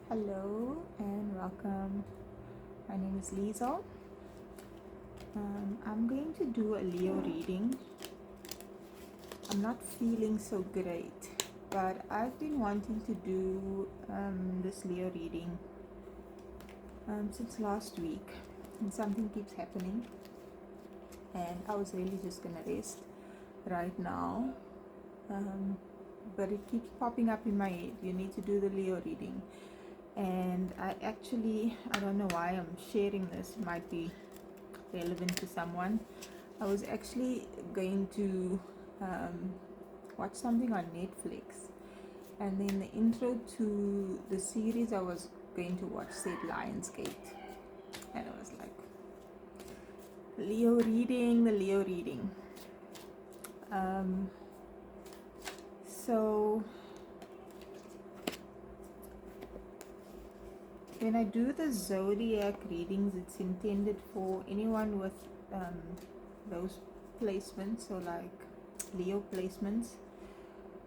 Hello and welcome. My name is Liesel. I'm going to do a Leo reading. I'm not feeling so great, but I've been wanting to do this Leo reading since last week, and something keeps happening, and I was really just gonna rest right now. But it keeps popping up in my head. You need to do the Leo reading. And I don't know why I'm sharing this, it might be relevant to someone. I was actually going to watch something on Netflix, and then the intro to the series I was going to watch said Lionsgate, and I was like, the Leo reading. So when I do the zodiac readings, it's intended for anyone with those placements, or like Leo placements.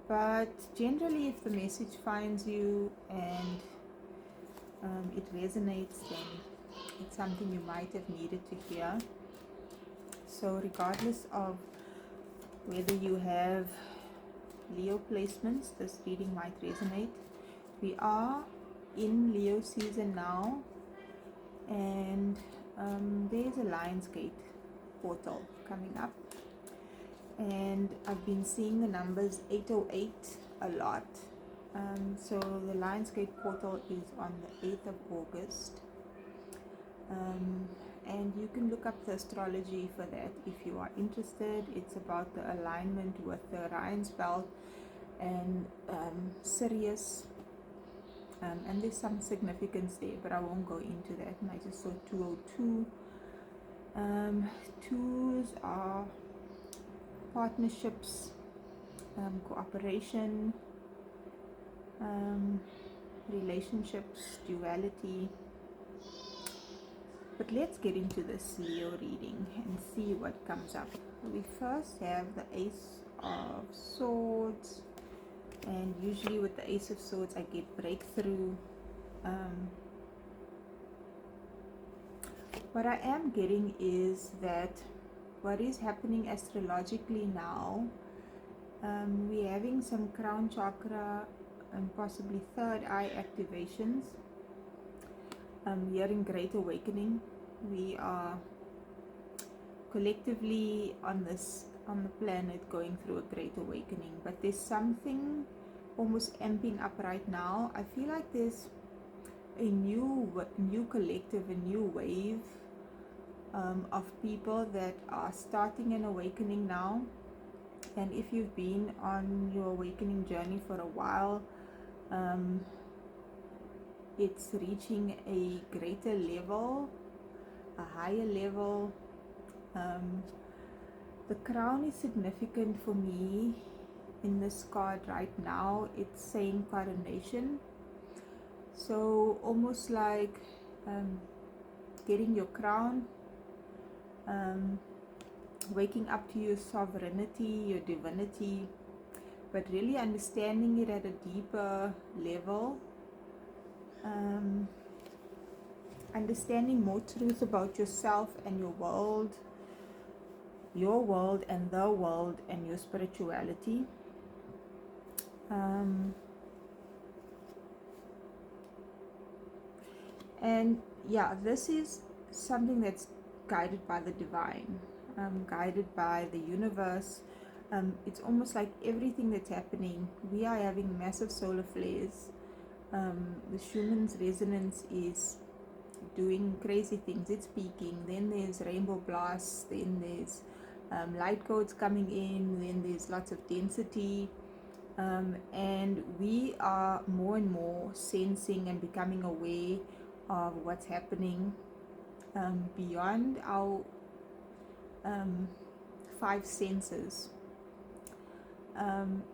But generally, if the message finds you and it resonates, then it's something you might have needed to hear. So regardless of whether you have Leo placements, this reading might resonate. We are in Leo season now, and there's a Lionsgate portal coming up, and I've been seeing the numbers 808 a lot. So the Lionsgate portal is on the 8th of August, and you can look up the astrology for that if you are interested. It's about the alignment with the Orion's belt and Sirius. And there's some significance there, but I won't go into that. And I just saw 202. Twos are partnerships, cooperation, relationships, duality. But let's get into this Leo reading and see what comes up. We first have the Ace of Swords, and usually with the Ace of Swords I get breakthrough. What I am getting is that what is happening astrologically now, we're having some crown chakra and possibly third eye activations. Here in Great Awakening, we are collectively on the planet going through a great awakening, but there's something almost amping up right now. I feel like there's a new collective, a new wave of people that are starting an awakening now. And if you've been on your awakening journey for a while, it's reaching a greater level, a higher level. The crown is significant for me in this card right now. It's saying coronation. So almost like getting your crown, waking up to your sovereignty, your divinity, but really understanding it at a deeper level. Understanding more truth about yourself and your world and the world and your spirituality. And yeah, this is something that's guided by the divine, guided by the universe. It's almost like everything that's happening, we are having massive solar flares. The Schumann's resonance is doing crazy things. It's peaking. Then there's rainbow blasts. Then there's light codes coming in. Then there's lots of density. And we are more and more sensing and becoming aware of what's happening beyond our five senses.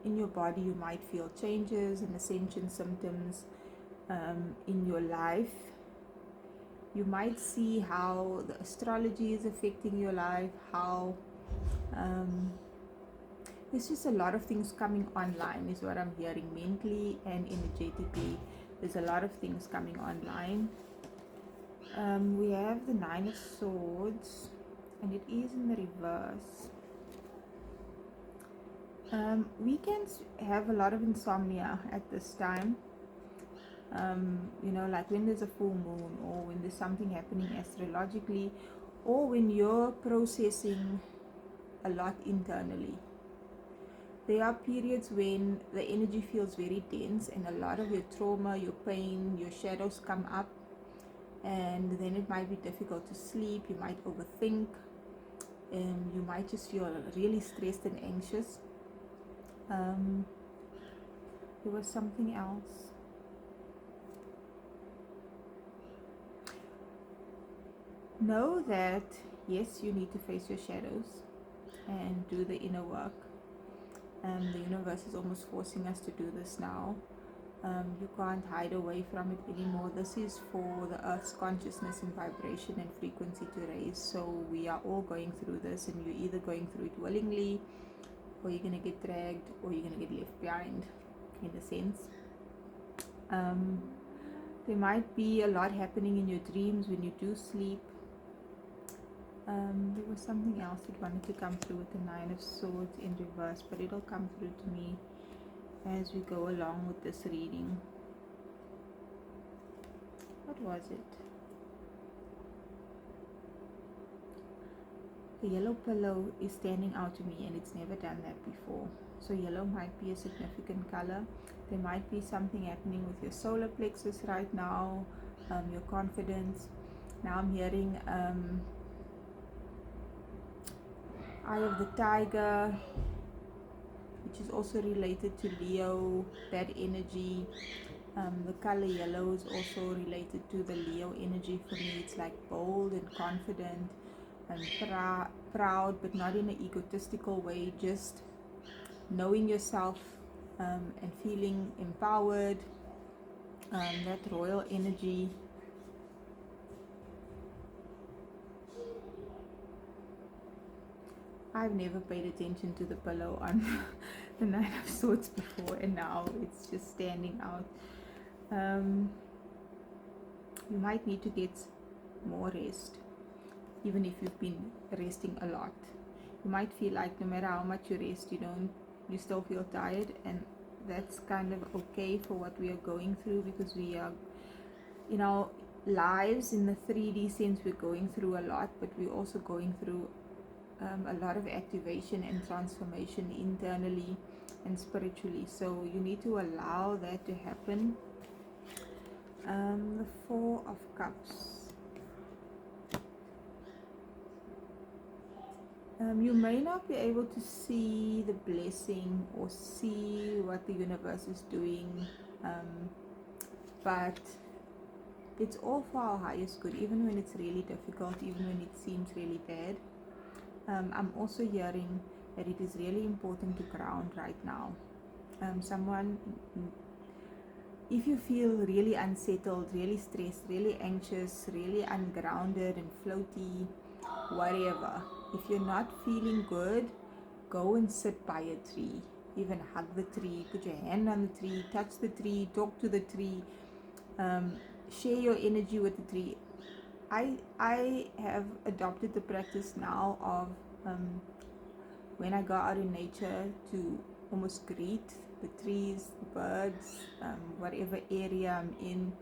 In your body, you might feel changes and ascension symptoms. In your life, you might see how the astrology is affecting your life, how there's just a lot of things coming online is what I'm hearing, mentally and energetically. there's a lot of things coming online. We have the Nine of Swords, and it is in the reverse. We can have a lot of insomnia at this time. Like when there's a full moon, or when there's something happening astrologically, or when you're processing a lot internally. There are periods when the energy feels very dense, and a lot of your trauma, your pain, your shadows come up, and then it might be difficult to sleep. You might overthink, and you might just feel really stressed and anxious. There was something else. Know that yes, you need to face your shadows and do the inner work. The universe is almost forcing us to do this now. You can't hide away from it anymore. This is for the Earth's consciousness and vibration and frequency to raise. So we are all going through this, and you're either going through it willingly, or you're going to get dragged, or you're going to get left behind, in a sense. There might be a lot happening in your dreams when you do sleep. There was something else that wanted to come through with the Nine of Swords in reverse, but it'll come through to me as we go along with this reading. What was it? The yellow pillow is standing out to me, and it's never done that before. So yellow might be a significant color. There might be something happening with your solar plexus right now, your confidence. Now I'm hearing Eye of the Tiger, which is also related to Leo, that energy. The color yellow is also related to the Leo energy for me. It's like bold and confident and proud, but not in an egotistical way, just knowing yourself and feeling empowered. That royal energy. I've never paid attention to the pillow on the Nine of Swords before, and now it's just standing out. You might need to get more rest, even if you've been resting a lot. You might feel like no matter how much you rest, you still feel tired, and that's kind of okay for what we are going through, because we are, in our lives in the 3D sense, we're going through a lot, but we're also going through a lot of activation and transformation internally and spiritually. So you need to allow that to happen. The Four of Cups. You may not be able to see the blessing or see what the universe is doing, but it's all for our highest good, even when it's really difficult, even when it seems really bad. I'm also hearing that it is really important to ground right now. If you feel really unsettled, really stressed, really anxious, really ungrounded and floaty, whatever, if you're not feeling good, go and sit by a tree. Even hug the tree, put your hand on the tree, touch the tree, talk to the tree, share your energy with the tree. I have adopted the practice now of when I go out in nature to almost greet the trees, the birds, whatever area I'm in,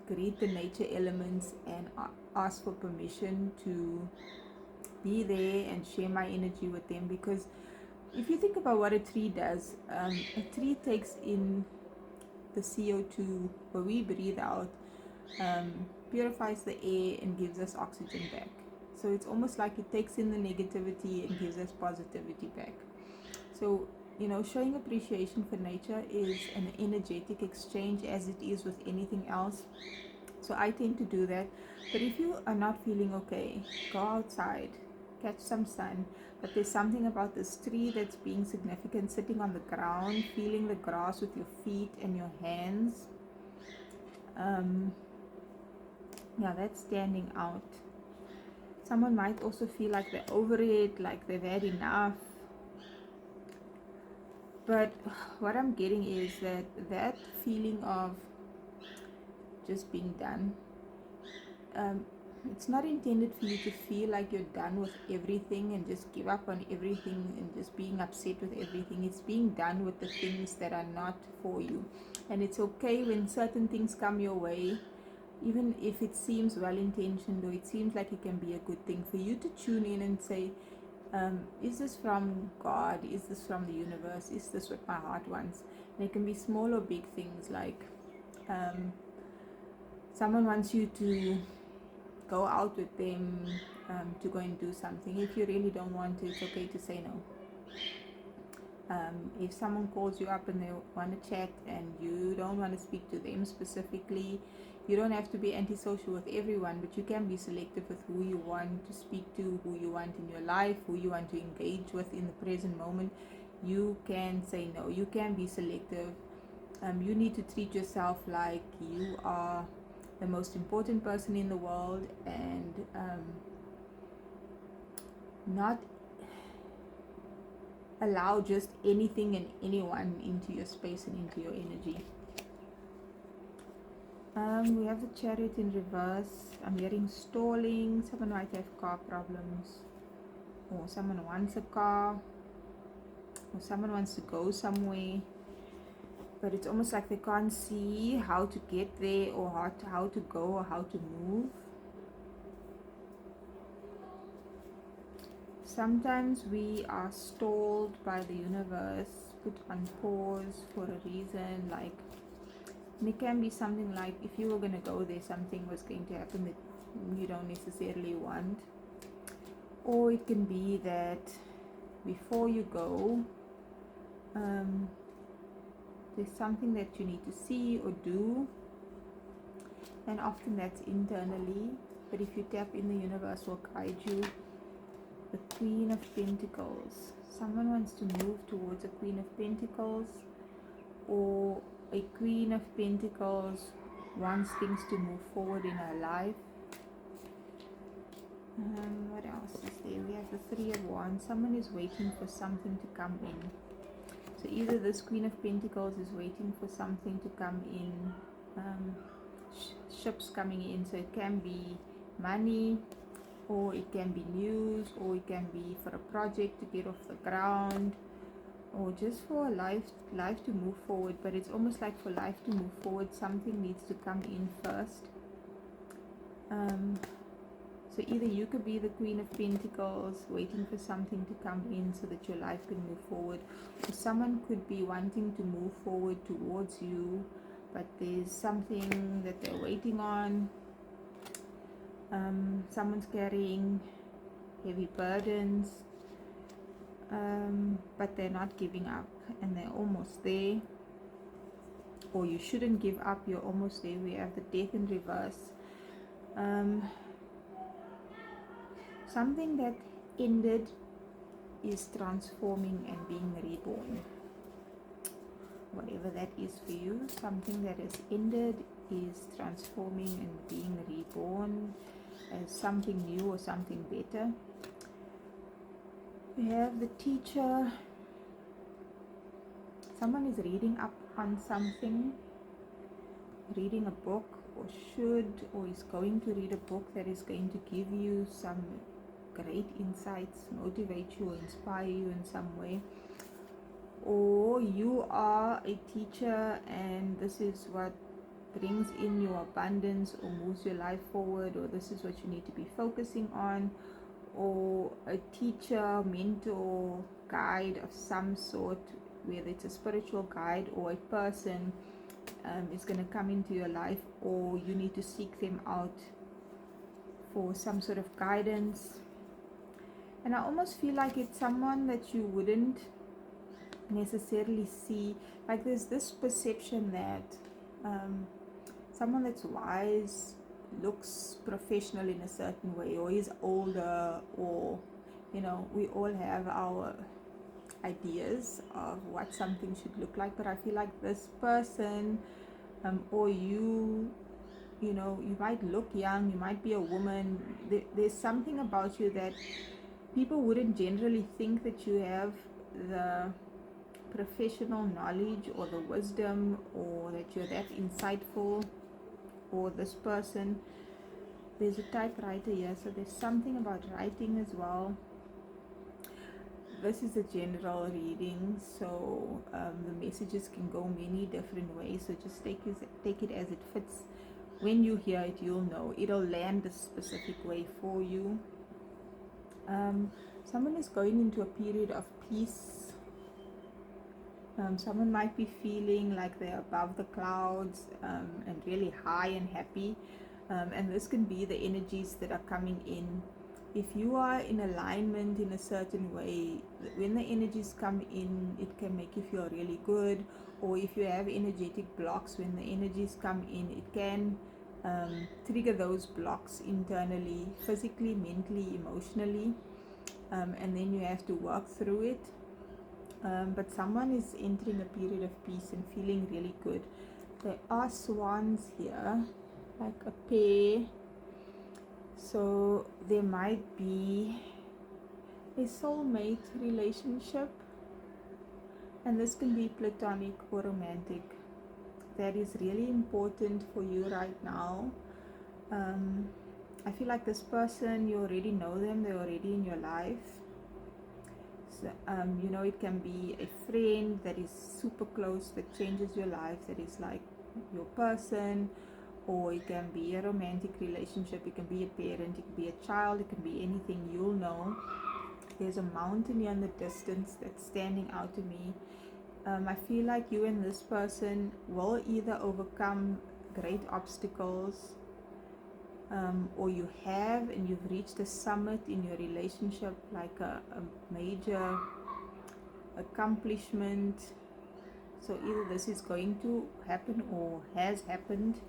greet the nature elements and ask for permission to be there and share my energy with them. Because if you think about what a tree does, a tree takes in the CO2 where we breathe out, purifies the air and gives us oxygen back. So it's almost like it takes in the negativity and gives us positivity back. So, showing appreciation for nature is an energetic exchange, as it is with anything else. So I tend to do that. But if you are not feeling okay, go outside, catch some sun. But there's something about this tree that's being significant, sitting on the ground, feeling the grass with your feet and your hands. That's standing out. Someone might also feel like they're over it, like they've had enough. But what I'm getting is that feeling of just being done. It's not intended for you to feel like you're done with everything and just give up on everything and just being upset with everything. It's being done with the things that are not for you. And it's okay when certain things come your way, even if it seems well intentioned or it seems like it can be a good thing, for you to tune in and say, is this from God? Is this from the universe? Is this what my heart wants? And it can be small or big things, like someone wants you to go out with them, to go and do something. If you really don't want to, it's okay to say no. If someone calls you up and they want to chat and you don't want to speak to them specifically, you don't have to be antisocial with everyone, but you can be selective with who you want to speak to, who you want in your life, who you want to engage with in the present moment. You can say no. You can be selective. You need to treat yourself like you are the most important person in the world, and not allow just anything and anyone into your space and into your energy. We have the Chariot in reverse. I'm hearing stalling. Someone might have car problems, or someone wants a car, or someone wants to go somewhere, but it's almost like they can't see how to get there, or how to go, or how to move. Sometimes we are stalled by the universe, put on pause for a reason, like, and it can be something like, if you were going to go there, something was going to happen that you don't necessarily want. Or it can be that before you go, there's something that you need to see or do, and often that's internally. But if you tap in, the universe will guide you. The Queen of Pentacles. Someone wants to move towards a Queen of Pentacles, or a Queen of Pentacles wants things to move forward in her life. What else is there? We have the Three of Wands. Someone is waiting for something to come in. So either this Queen of Pentacles is waiting for something to come in, ships coming in, so it can be money, or it can be news, or it can be for a project to get off the ground, or just for life to move forward. But it's almost like for life to move forward, something needs to come in first. So either you could be the Queen of Pentacles waiting for something to come in so that your life can move forward, or someone could be wanting to move forward towards you, but there's something that they're waiting on. Someone's carrying heavy burdens, but they're not giving up, and they're almost there. Or you shouldn't give up, you're almost there. We have the Death in reverse. Something that ended is transforming and being reborn. Whatever that is for you, something that has ended is transforming and being reborn as something new or something better. We have the Teacher. Someone is reading up on something, reading a book, or is going to read a book that is going to give you some great insights, motivate you, inspire you in some way. Or you are a teacher and this is what brings in your abundance or moves your life forward, or this is what you need to be focusing on. Or a teacher, mentor, guide of some sort, whether it's a spiritual guide or a person, is going to come into your life, or you need to seek them out for some sort of guidance. And I almost feel like it's someone that you wouldn't necessarily see. Like there's this perception that someone that's wise looks professional in a certain way, or is older, or we all have our ideas of what something should look like. But I feel like this person, or you might look young, you might be a woman, there's something about you that people wouldn't generally think that you have the professional knowledge or the wisdom, or that you're that insightful. or this person. There's a typewriter here, so there's something about writing as well. This is a general reading, so the messages can go many different ways, so just take it as it fits. When you hear it, you'll know it'll land a specific way for you. Someone is going into a period of peace. Someone might be feeling like they're above the clouds and really high and happy, and this can be the energies that are coming in. If you are in alignment in a certain way, when the energies come in, it can make you feel really good. Or if you have energetic blocks, when the energies come in, it can trigger those blocks internally, physically, mentally, emotionally, and then you have to work through it. But someone is entering a period of peace and feeling really good. There are swans here, like a pair. So there might be a soulmate relationship, and this can be platonic or romantic. That is really important for you right now. I feel like this person, you already know them, they're already in your life. So, it can be a friend that is super close, that changes your life, that is like your person. Or it can be a romantic relationship, it can be a parent, it can be a child, it can be anything, you'll know. There's a mountain here in the distance that's standing out to me. I feel like you and this person will either overcome great obstacles, or you have and you've reached a summit in your relationship, like a major accomplishment. So either this is going to happen or has happened.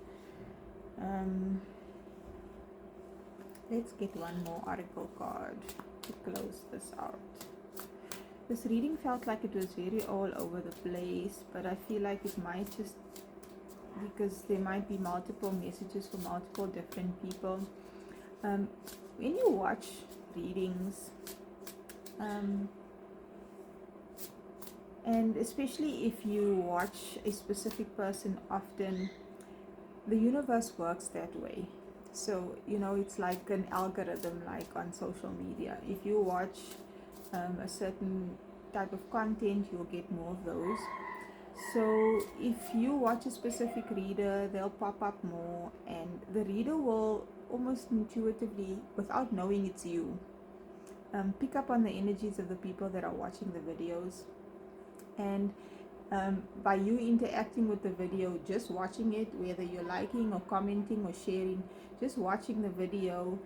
Let's get one more oracle card to close this out. This reading felt like it was very all over the place, but I feel like it might just, because there might be multiple messages for multiple different people. When you watch readings, and especially if you watch a specific person often, the universe works that way. So, it's like an algorithm, like on social media. If you watch a certain type of content, you'll get more of those. So if you watch a specific reader, they'll pop up more, and the reader will almost intuitively, without knowing it's you, pick up on the energies of the people that are watching the videos. And by you interacting with the video, just watching it, whether you're liking or commenting or sharing, just watching the video,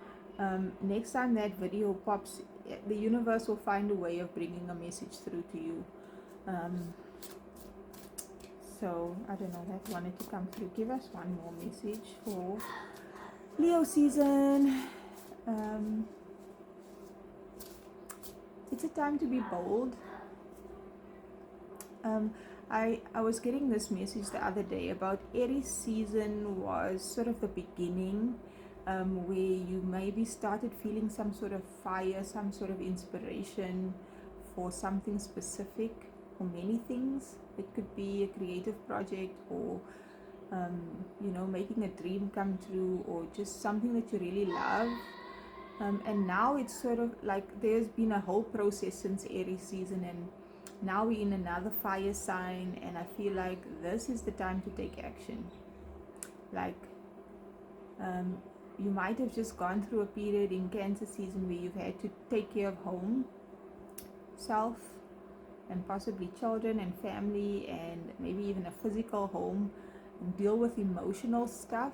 next time that video pops, the universe will find a way of bringing a message through to you. So I don't know, that wanted to come through. Give us one more message for Leo season. It's a time to be bold. I was getting this message the other day about Aries season was sort of the beginning, where you maybe started feeling some sort of fire, some sort of inspiration for something specific, or many things. It could be a creative project, or making a dream come true, or just something that you really love. And now it's sort of like there's been a whole process since Aries season, and now we're in another fire sign, and I feel like this is the time to take action. Like, you might have just gone through a period in Cancer season where you've had to take care of home, self, and possibly children and family, and maybe even a physical home, and deal with emotional stuff.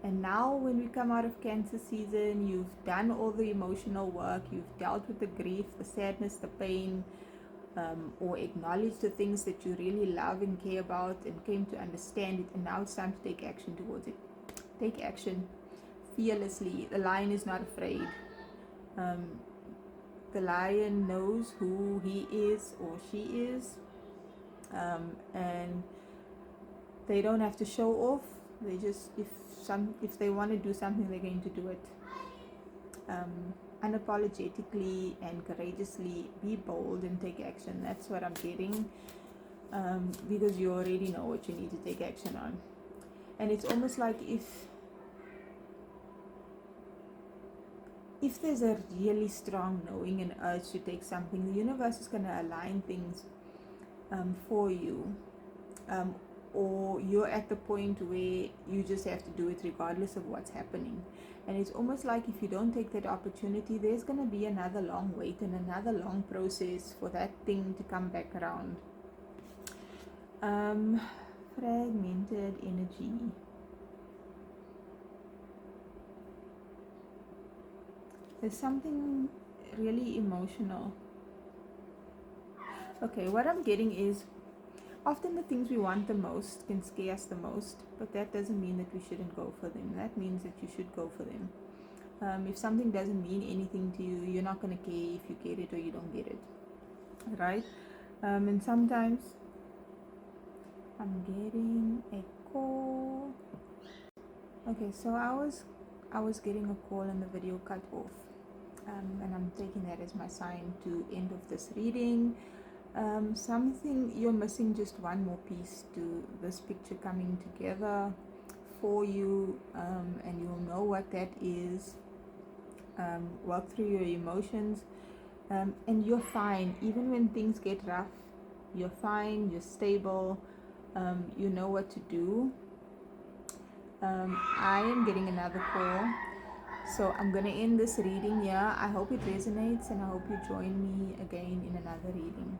And now when we come out of Cancer season, you've done all the emotional work, you've dealt with the grief, the sadness, the pain, or acknowledged the things that you really love and care about and came to understand it, and now it's time to take action towards it. Take action fearlessly. The lion is not afraid. The lion knows who he is or she is, and they don't have to show off. They just, if they want to do something, they're going to do it. Unapologetically and courageously be bold and take action. That's what I'm getting, because you already know what you need to take action on. And it's almost like if there's a really strong knowing and urge to take something, the universe is going to align things for you, or you're at the point where you just have to do it regardless of what's happening. And it's almost like if you don't take that opportunity, there's going to be another long wait and another long process for that thing to come back around. Fragmented energy. There's something really emotional. Okay, what I'm getting is often the things we want the most can scare us the most, but that doesn't mean that we shouldn't go for them. That means that you should go for them. If something doesn't mean anything to you, you're not going to care if you get it or you don't get it, right? And sometimes I'm getting a call. Okay, so I was getting a call and the video cut off, and I'm taking that as my sign to end of this reading. Something you're missing, just one more piece to this picture coming together for you, and you'll know what that is. Work through your emotions, and you're fine even when things get rough. You're fine, you're stable, you know what to do. I am getting another call, so I'm going to end this reading here. I hope it resonates, and I hope you join me again in another reading.